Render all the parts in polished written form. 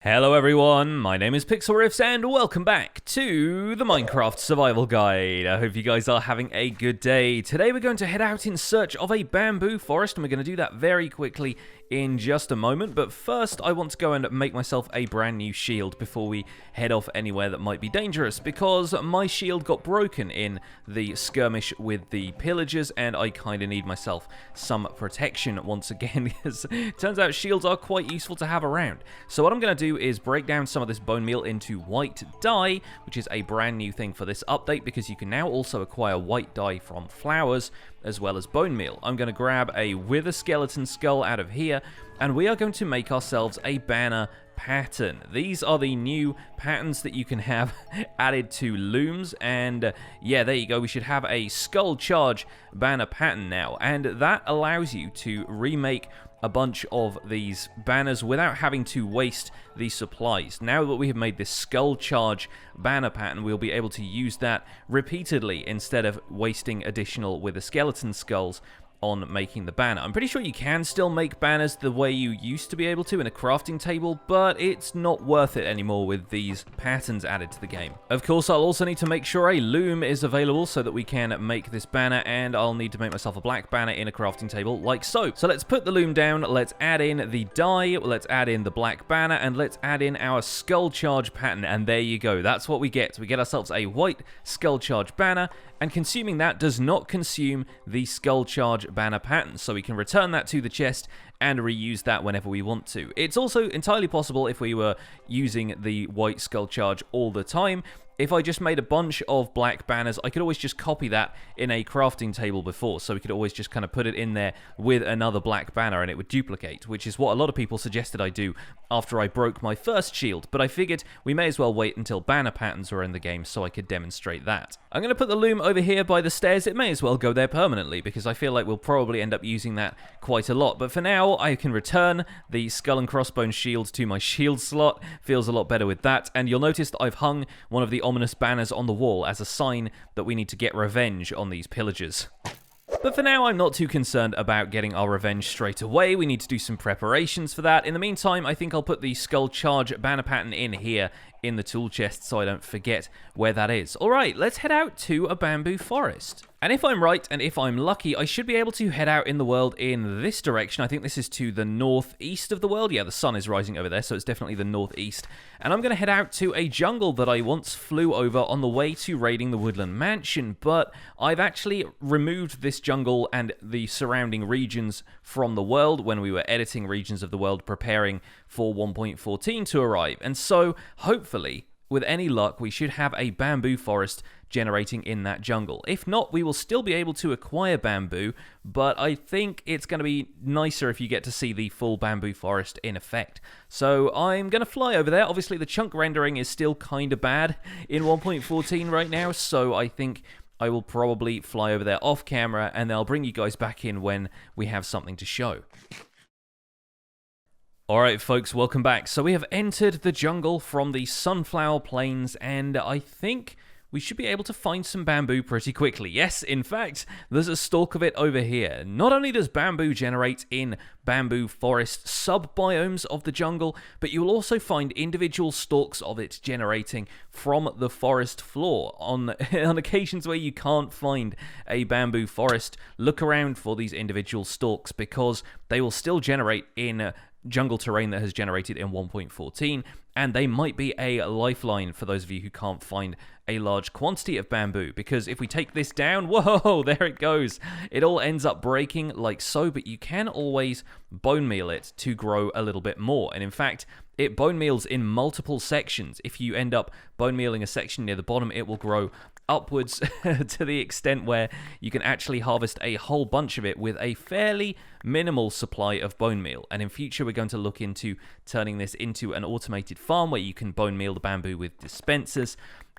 Hello everyone, my name is Pixlriffs and welcome back to the Minecraft Survival Guide. I hope you guys are having a good day. Today we're going to head out in search of a bamboo forest and we're going to do that very quickly in just a moment, but first I want to go and make myself a brand new shield before we head off anywhere that might be dangerous, because my shield got broken in the skirmish with the pillagers and I kind of need myself some protection once again, because it turns out shields are quite useful to have around. So what I'm going to do is break down some of this bone meal into white dye, which is a brand new thing for this update because you can now also acquire white dye from flowers as well as bone meal. I'm going to grab a wither skeleton skull out of here and we are going to make ourselves a banner pattern. These are the new patterns that you can have added to looms, and yeah, there you go. We should have a skull charge banner pattern now, and that allows you to remake a bunch of these banners without having to waste the supplies. Now that we have made this skull charge banner pattern, we'll be able to use that repeatedly instead of wasting additional wither skeleton skulls on making the banner. I'm pretty sure you can still make banners the way you used to be able to in a crafting table, but it's not worth it anymore with these patterns added to the game. Of course, I'll also need to make sure a loom is available so that we can make this banner, and I'll need to make myself a black banner in a crafting table like so. So let's put the loom down, let's add in the dye, let's add in the black banner, and let's add in our skull charge pattern, and there you go. That's what we get. We get ourselves a white skull charge banner, and consuming that does not consume the skull charge banner pattern, so we can return that to the chest and reuse that whenever we want to. It's also entirely possible, if we were using the white skull charge all the time, if I just made a bunch of black banners, I could always just copy that in a crafting table before, so we could always just kind of put it in there with another black banner and it would duplicate, which is what a lot of people suggested I do after I broke my first shield, but I figured we may as well wait until banner patterns were in the game so I could demonstrate that. I'm going to put the loom over here by the stairs. It may as well go there permanently because I feel like we'll probably end up using that quite a lot, but for now I can return the skull and crossbones shield to my shield slot. Feels a lot better with that, and you'll notice that I've hung one of the ominous banners on the wall as a sign that we need to get revenge on these pillagers. But for now, I'm not too concerned about getting our revenge straight away. We need to do some preparations for that. In the meantime, I think I'll put the skull charge banner pattern in here in the tool chest so I don't forget where that is. Alright, let's head out to a bamboo forest. And if I'm right, and if I'm lucky, I should be able to head out in the world in this direction. I think this is to the northeast of the world. Yeah, the sun is rising over there, so it's definitely the northeast. And I'm going to head out to a jungle that I once flew over on the way to raiding the Woodland Mansion, but I've actually removed this jungle and the surrounding regions from the world when we were editing Regions of the World, preparing for 1.14 to arrive. And so, hopefully, with any luck, we should have a bamboo forest generating in that jungle. If not, we will still be able to acquire bamboo, but I think it's going to be nicer if you get to see the full bamboo forest in effect. So I'm going to fly over there. Obviously, the chunk rendering is still kind of bad in 1.14 right now, so I think I will probably fly over there off camera, and then I'll bring you guys back in when we have something to show. Alright folks, welcome back. So we have entered the jungle from the Sunflower Plains, and I think we should be able to find some bamboo pretty quickly. Yes, in fact, there's a stalk of it over here. Not only does bamboo generate in bamboo forest sub-biomes of the jungle, but you'll also find individual stalks of it generating from the forest floor. On occasions where you can't find a bamboo forest, look around for these individual stalks because they will still generate in jungle terrain that has generated in 1.14, and they might be a lifeline for those of you who can't find a large quantity of bamboo, because if we take this down, whoa, there it goes. It all ends up breaking like so, but you can always bone meal it to grow a little bit more, and in fact, it bone meals in multiple sections. If you end up bone mealing a section near the bottom, it will grow upwards to the extent where you can actually harvest a whole bunch of it with a fairly minimal supply of bone meal. And in future, we're going to look into turning this into an automated farm where you can bone meal the bamboo with dispensers.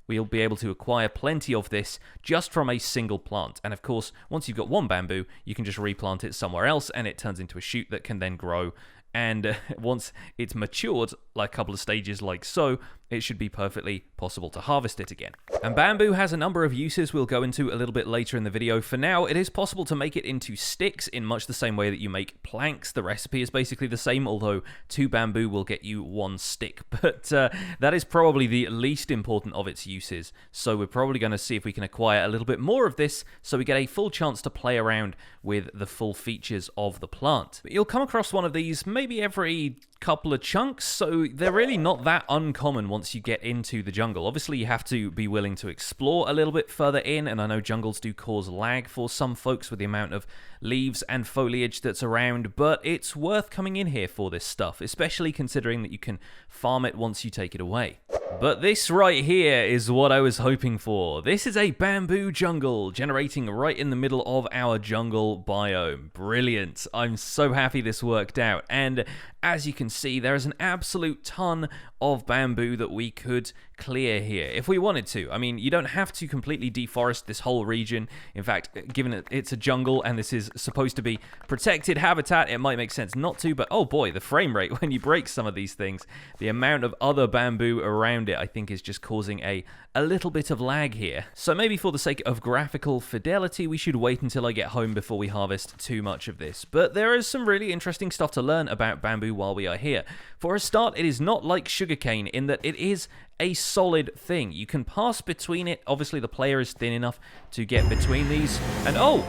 We'll be able to acquire plenty of this just from a single plant. And of course, once you've got one bamboo, you can just replant it somewhere else and it turns into a shoot that can then grow. And once it's matured, like a couple of stages like so, it should be perfectly possible to harvest it again. And bamboo has a number of uses we'll go into a little bit later in the video. For now, it is possible to make it into sticks in much the same way that you make planks. The recipe is basically the same, although 2 bamboo will get you 1 stick. But that is probably the least important of its uses. So we're probably going to see if we can acquire a little bit more of this so we get a full chance to play around with the full features of the plant. But you'll come across one of these maybe every couple of chunks, so they're really not that uncommon once you get into the jungle. Obviously, you have to be willing to explore a little bit further in, and I know jungles do cause lag for some folks with the amount of leaves and foliage that's around, but it's worth coming in here for this stuff, especially considering that you can farm it once you take it away. But this right here is what I was hoping for. This is a bamboo jungle generating right in the middle of our jungle biome. Brilliant. I'm so happy this worked out. And as you can see, there is an absolute ton of bamboo that we could clear here if we wanted to. I mean, you don't have to completely deforest this whole region. In fact, given it's a jungle and this is supposed to be protected habitat, it might make sense not to, but oh boy, the frame rate when you break some of these things, the amount of other bamboo around it, I think is just causing a little bit of lag here. So maybe for the sake of graphical fidelity, we should wait until I get home before we harvest too much of this. But there is some really interesting stuff to learn about bamboo while we are here. For a start, it is not like sugarcane in that it is a solid thing. You can pass between it. Obviously, the player is thin enough to get between these. And oh,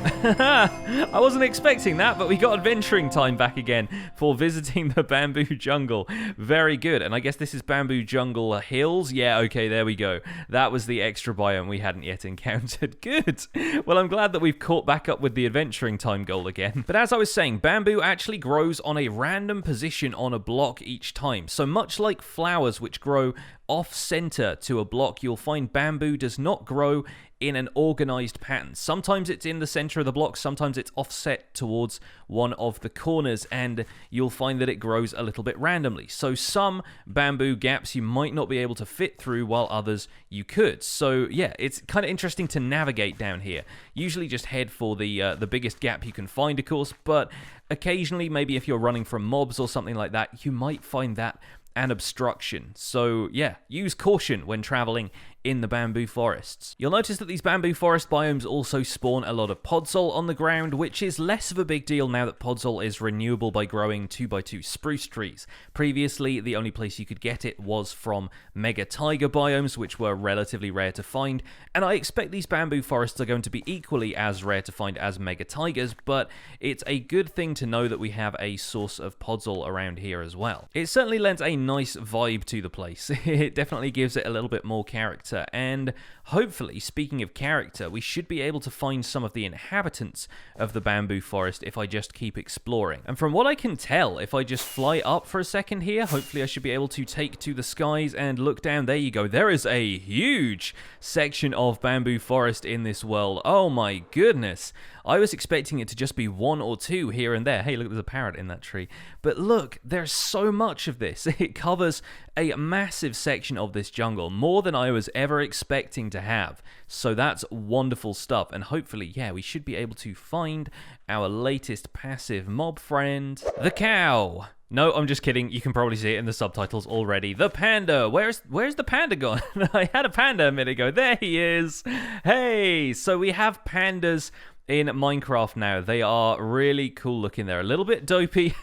I wasn't expecting that, but we got adventuring time back again for visiting the bamboo jungle. Very good. And I guess this is bamboo jungle hills. Yeah, okay, there we go. That was the extra biome we hadn't yet encountered. Good. Well, I'm glad that we've caught back up with the adventuring time goal again. But as I was saying, bamboo actually grows on a random position on a block each time. So much like flowers, which grow off-center to a block, you'll find bamboo does not grow in an organized pattern. Sometimes it's in the center of the block, sometimes it's offset towards one of the corners, and you'll find that it grows a little bit randomly. So some bamboo gaps you might not be able to fit through, while others you could. So yeah, it's kind of interesting to navigate down here. Usually just head for the biggest gap you can find, of course, but occasionally, maybe if you're running from mobs or something like that, you might find that an obstruction. So yeah, use caution when traveling in the bamboo forests. You'll notice that these bamboo forest biomes also spawn a lot of podzol on the ground, which is less of a big deal now that podzol is renewable by growing 2x2 spruce trees. Previously, the only place you could get it was from mega taiga biomes, which were relatively rare to find, and I expect these bamboo forests are going to be equally as rare to find as mega taigas, but it's a good thing to know that we have a source of podzol around here as well. It certainly lends a nice vibe to the place. It definitely gives it a little bit more character. And hopefully, speaking of character, we should be able to find some of the inhabitants of the bamboo forest if I just keep exploring. And from what I can tell, if I just fly up for a second here, hopefully I should be able to take to the skies and look down. There you go. There is a huge section of bamboo forest in this world. Oh my goodness. I was expecting it to just be 1 or 2 here and there. Hey, look, there's a parrot in that tree. But look, there's so much of this. It covers a massive section of this jungle, more than I was ever expecting to have. So that's wonderful stuff. And hopefully, yeah, we should be able to find our latest passive mob friend, the cow. No, I'm just kidding. You can probably see it in the subtitles already. The panda. Where's the panda gone? I had a panda a minute ago. There he is. Hey, so we have pandas in Minecraft now. They are really cool looking. They're a little bit dopey,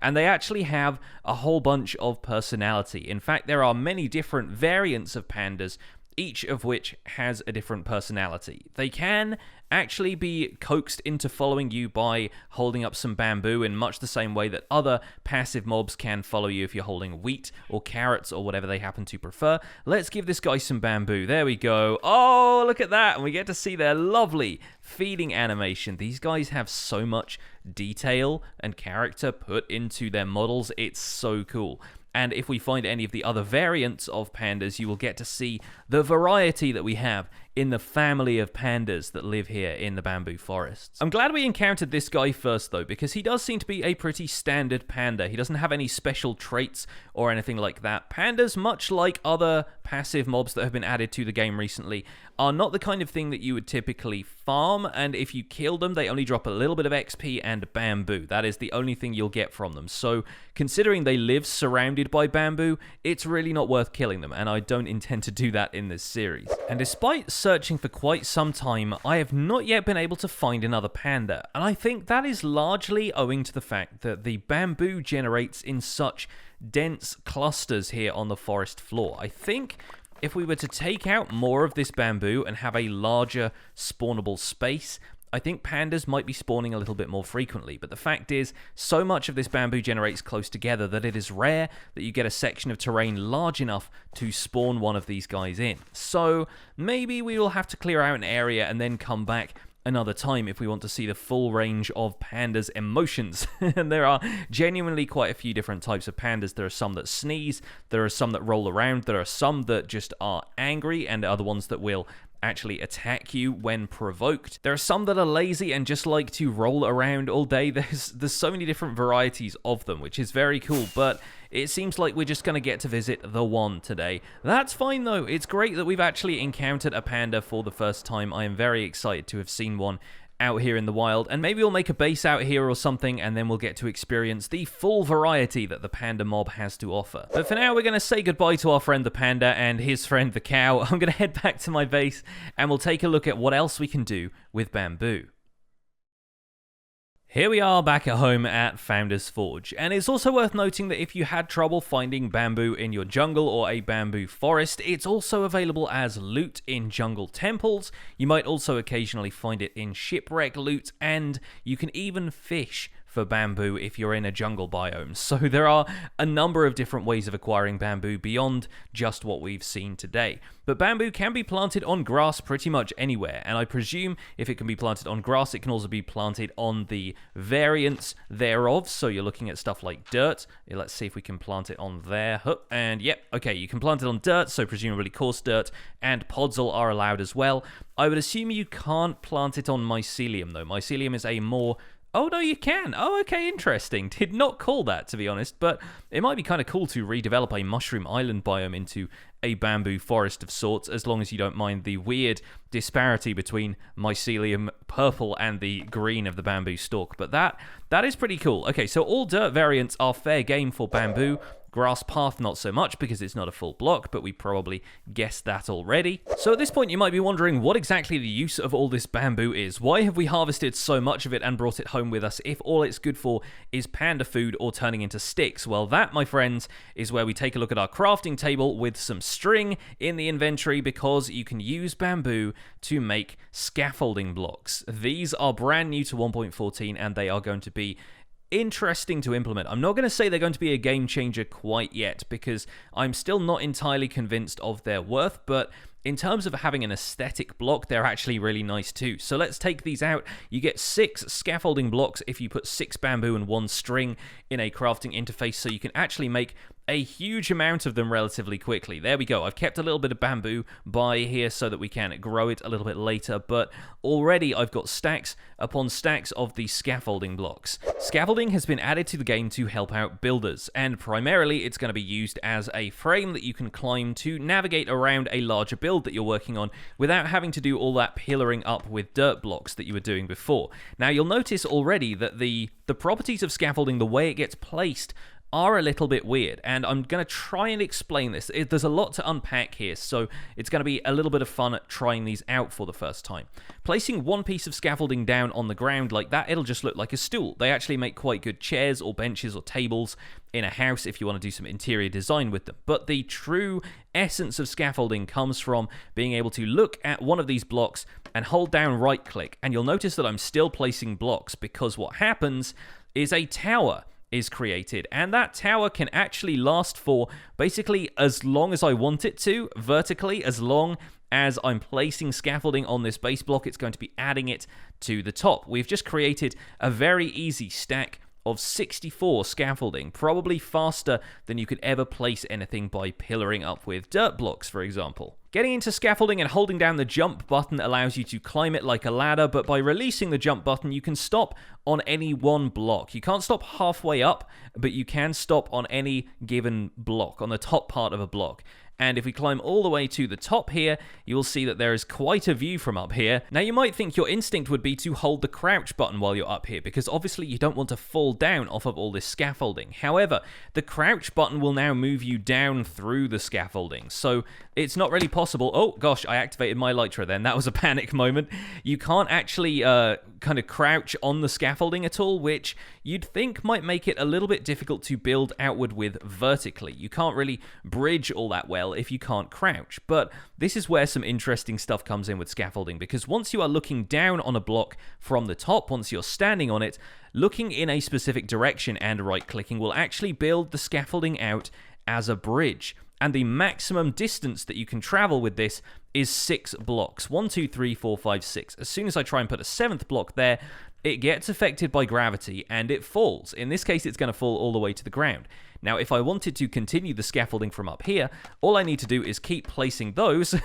and they actually have a whole bunch of personality. In fact, there are many different variants of pandas, each of which has a different personality. They can actually be coaxed into following you by holding up some bamboo in much the same way that other passive mobs can follow you if you're holding wheat or carrots or whatever they happen to prefer. Let's give this guy some bamboo. There we go. Oh, look at that. And we get to see their lovely feeding animation. These guys have so much detail and character put into their models. It's so cool. And if we find any of the other variants of pandas, you will get to see the variety that we have in the family of pandas that live here in the bamboo forests. I'm glad we encountered this guy first though, because he does seem to be a pretty standard panda. He doesn't have any special traits or anything like that. Pandas, much like other passive mobs that have been added to the game recently, are not the kind of thing that you would typically farm, and if you kill them, they only drop a little bit of XP and bamboo. That is the only thing you'll get from them. So, considering they live surrounded by bamboo, it's really not worth killing them, and I don't intend to do that in this series. And despite searching for quite some time, I have not yet been able to find another panda, and I think that is largely owing to the fact that the bamboo generates in such dense clusters here on the forest floor. I think if we were to take out more of this bamboo and have a larger spawnable space, I think pandas might be spawning a little bit more frequently. But the fact is, so much of this bamboo generates close together that it is rare that you get a section of terrain large enough to spawn one of these guys in. So maybe we will have to clear out an area and then come back another time if we want to see the full range of pandas' emotions. And there are genuinely quite a few different types of pandas. There are some that sneeze, there are some that roll around, there are some that just are angry, and other ones that will actually attack you when provoked. There are some that are lazy and just like to roll around all day. There's so many different varieties of them, which is very cool, but it seems like we're just going to get to visit the one today. That's fine though. It's great that we've actually encountered a panda for the first time. I am very excited to have seen one out here in the wild, and maybe we'll make a base out here or something, and then we'll get to experience the full variety that the panda mob has to offer. But for now, we're going to say goodbye to our friend the panda and his friend the cow. I'm going to head back to my base, and we'll take a look at what else we can do with bamboo. Here we are back at home at Founder's Forge, and it's also worth noting that if you had trouble finding bamboo in your jungle or a bamboo forest, it's also available as loot in jungle temples. You might also occasionally find it in shipwreck loot, and you can even fish for bamboo if you're in a jungle biome. So there are a number of different ways of acquiring bamboo beyond just what we've seen today. But bamboo can be planted on grass pretty much anywhere, and I presume if it can be planted on grass, it can also be planted on the variants thereof. So you're looking at stuff like dirt. Let's see if we can plant it on there. And yep, okay, you can plant it on dirt, so presumably coarse dirt, and podzol are allowed as well. I would assume you can't plant it on mycelium though. Mycelium is a more... Oh, no, you can. Oh, okay, interesting. Did not call that, to be honest, but it might be kind of cool to redevelop a mushroom island biome into a bamboo forest of sorts, as long as you don't mind the weird disparity between mycelium purple and the green of the bamboo stalk. But that is pretty cool. Okay, so all dirt variants are fair game for bamboo. Grass path, not so much because it's not a full block, but we probably guessed that already. So at this point, you might be wondering what exactly the use of all this bamboo is. Why have we harvested so much of it and brought it home with us if all it's good for is panda food or turning into sticks? Well, that, my friends, is where we take a look at our crafting table with some string in the inventory, because you can use bamboo to make scaffolding blocks. These are brand new to 1.14 and they are going to be interesting to implement. I'm not going to say they're going to be a game changer quite yet, because I'm still not entirely convinced of their worth, but in terms of having an aesthetic block, they're actually really nice too. So let's take these out. You get 6 scaffolding blocks if you put 6 bamboo and 1 string in a crafting interface, so you can actually make a huge amount of them relatively quickly. There we go. I've kept a little bit of bamboo by here so that we can grow it a little bit later, but already I've got stacks upon stacks of these scaffolding blocks. Scaffolding has been added to the game to help out builders, and primarily it's going to be used as a frame that you can climb to navigate around a larger build that you're working on without having to do all that pillaring up with dirt blocks that you were doing before. Now you'll notice already that the properties of scaffolding, the way it gets placed, are a little bit weird, and I'm going to try and explain this. There's a lot to unpack here, so it's going to be a little bit of fun trying these out for the first time. Placing one piece of scaffolding down on the ground like that, it'll just look like a stool. They actually make quite good chairs or benches or tables in a house if you want to do some interior design with them. But the true essence of scaffolding comes from being able to look at one of these blocks and hold down right click, and you'll notice that I'm still placing blocks, because what happens is a tower is created, and that tower can actually last for basically as long as I want it to, vertically. As long as I'm placing scaffolding on this base block, it's going to be adding it to the top. We've just created a very easy stack of 64 scaffolding, probably faster than you could ever place anything by pillaring up with dirt blocks, for example. Getting into scaffolding and holding down the jump button allows you to climb it like a ladder, but by releasing the jump button, you can stop on any one block. You can't stop halfway up, but you can stop on any given block, on the top part of a block. And if we climb all the way to the top here, you will see that there is quite a view from up here. Now, you might think your instinct would be to hold the crouch button while you're up here, because obviously you don't want to fall down off of all this scaffolding. However, the crouch button will now move you down through the scaffolding, so it's not really possible. Oh, gosh, I activated my elytra then. That was a panic moment. You can't actually kind of crouch on the scaffolding at all, which you'd think might make it a little bit difficult to build outward with vertically. You can't really bridge all that well if you can't crouch. But this is where some interesting stuff comes in with scaffolding, because once you are looking down on a block from the top, once you're standing on it, looking in a specific direction and right-clicking will actually build the scaffolding out as a bridge. And the maximum distance that you can travel with this is 6 blocks. 1, 2, 3, 4, 5, 6. As soon as I try and put a 7th block there, it gets affected by gravity and it falls. In this case, it's going to fall all the way to the ground. Now, if I wanted to continue the scaffolding from up here, all I need to do is keep placing those,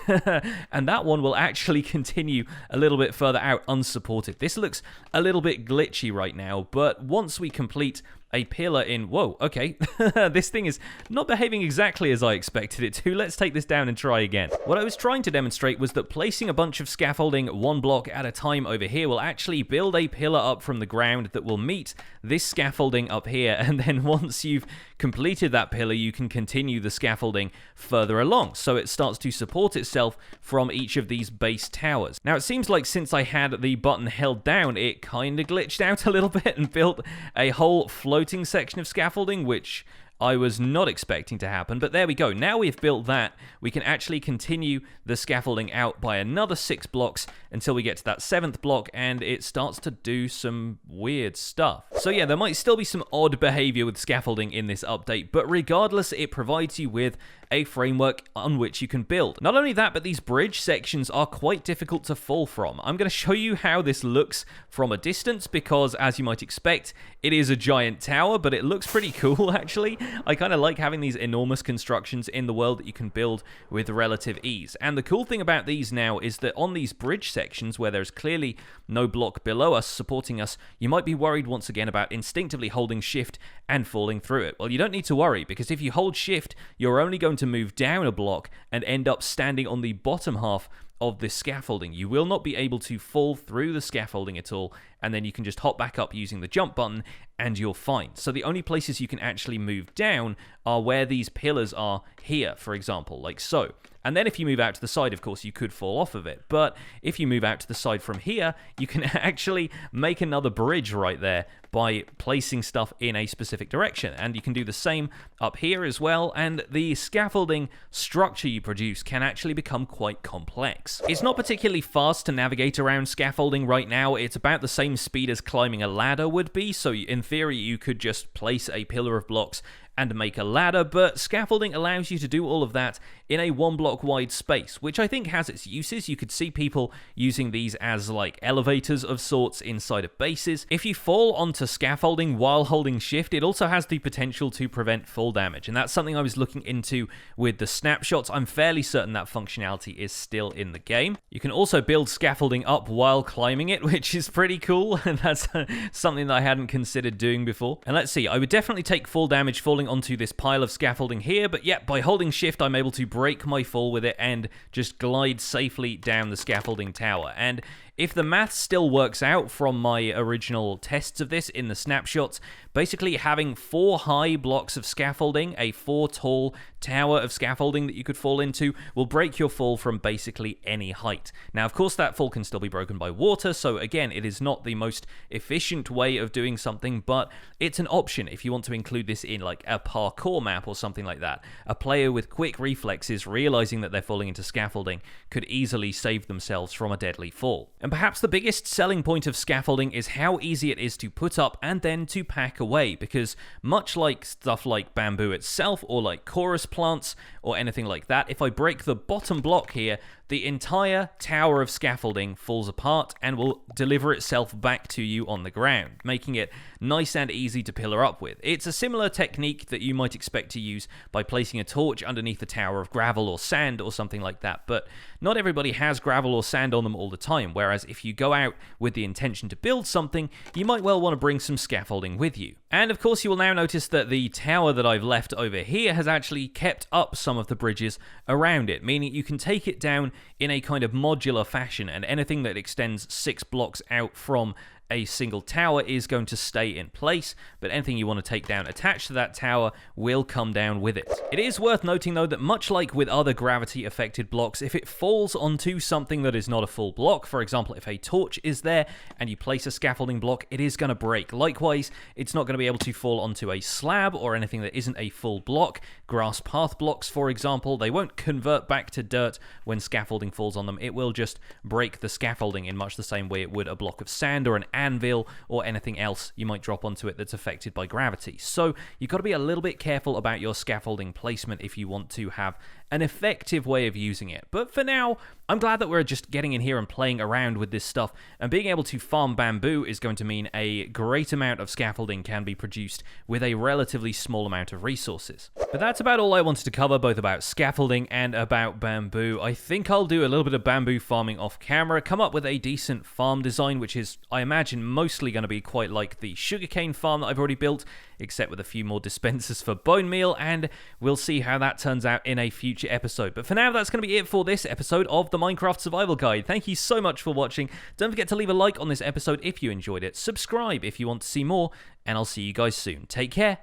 and that one will actually continue a little bit further out unsupported. This looks a little bit glitchy right now, but once we complete a pillar in... Whoa, okay. This thing is not behaving exactly as I expected it to. Let's take this down and try again. What I was trying to demonstrate was that placing a bunch of scaffolding one block at a time over here will actually build a pillar up from the ground that will meet this scaffolding up here, and then once you've completed that pillar, you can continue the scaffolding further along, so it starts to support itself from each of these base towers. Now, it seems like since I had the button held down, it kind of glitched out a little bit and built a whole floating section of scaffolding, which I was not expecting to happen, but there we go. Now we've built that, we can actually continue the scaffolding out by another 6 blocks until we get to that 7th block, and it starts to do some weird stuff. So yeah, there might still be some odd behavior with scaffolding in this update, but regardless, it provides you with a framework on which you can build. Not only that, but these bridge sections are quite difficult to fall from. I'm going to show you how this looks from a distance, because as you might expect, it is a giant tower, but it looks pretty cool actually. I kind of like having these enormous constructions in the world that you can build with relative ease. And the cool thing about these now is that on these bridge sections where there's clearly no block below us supporting us, you might be worried once again about instinctively holding shift and falling through it. Well, you don't need to worry, because if you hold shift, you're only going to move down a block and end up standing on the bottom half of this scaffolding. You will not be able to fall through the scaffolding at all, and then you can just hop back up using the jump button and you're fine. So the only places you can actually move down are where these pillars are here, for example, like so. And then if you move out to the side, of course, you could fall off of it. But if you move out to the side from here, you can actually make another bridge right there by placing stuff in a specific direction. And you can do the same up here as well. And the scaffolding structure you produce can actually become quite complex. It's not particularly fast to navigate around scaffolding right now. It's about the same speed as climbing a ladder would be. So in theory, you could just place a pillar of blocks and make a ladder, but scaffolding allows you to do all of that in a 1 block wide space, which I think has its uses. You could see people using these as like elevators of sorts inside of bases. If you fall onto scaffolding while holding shift, it also has the potential to prevent fall damage, and that's something I was looking into with the snapshots. I'm fairly certain that functionality is still in the game. You can also build scaffolding up while climbing it, which is pretty cool, and that's something that I hadn't considered doing before. And let's see, I would definitely take fall damage falling onto this pile of scaffolding here, but yeah, by holding shift I'm able to break my fall with it and just glide safely down the scaffolding tower. And if the math still works out from my original tests of this in the snapshots, basically having 4 high blocks of scaffolding, a 4 tall tower of scaffolding that you could fall into, will break your fall from basically any height. Now, of course, that fall can still be broken by water, so again, it is not the most efficient way of doing something, but it's an option if you want to include this in like a parkour map or something like that. A player with quick reflexes realizing that they're falling into scaffolding could easily save themselves from a deadly fall. And perhaps the biggest selling point of scaffolding is how easy it is to put up and then to pack away, because much like stuff like bamboo itself or like chorus plants or anything like that, if I break the bottom block here, the entire tower of scaffolding falls apart and will deliver itself back to you on the ground, making it nice and easy to pillar up with. It's a similar technique that you might expect to use by placing a torch underneath a tower of gravel or sand or something like that, but not everybody has gravel or sand on them all the time, whereas if you go out with the intention to build something, you might well want to bring some scaffolding with you. And of course you will now notice that the tower that I've left over here has actually kept up some of the bridges around it, meaning you can take it down in a kind of modular fashion, and anything that extends 6 blocks out from a single tower is going to stay in place, but anything you want to take down attached to that tower will come down with it. It is worth noting though that much like with other gravity affected blocks, if it falls onto something that is not a full block, for example if a torch is there and you place a scaffolding block, it is going to break. Likewise, it's not going to be able to fall onto a slab or anything that isn't a full block. Grass path blocks, for example, they won't convert back to dirt when scaffolding falls on them. It will just break the scaffolding in much the same way it would a block of sand or an anvil or anything else you might drop onto it that's affected by gravity. So you've got to be a little bit careful about your scaffolding placement if you want to have an effective way of using it. But for now, I'm glad that we're just getting in here and playing around with this stuff, and being able to farm bamboo is going to mean a great amount of scaffolding can be produced with a relatively small amount of resources. But that's about all I wanted to cover, both about scaffolding and about bamboo. I think I'll do a little bit of bamboo farming off camera, come up with a decent farm design, which is, I imagine, mostly going to be quite like the sugarcane farm that I've already built, except with a few more dispensers for bone meal, and we'll see how that turns out in a future episode. But for now, that's going to be it for this episode of the Minecraft Survival Guide. Thank you so much for watching. Don't forget to leave a like on this episode if you enjoyed it, subscribe if you want to see more, and I'll see you guys soon. Take care.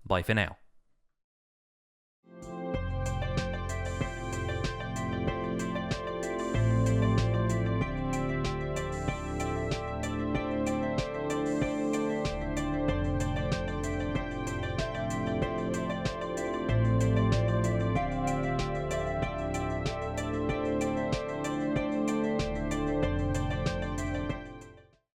Bye for now.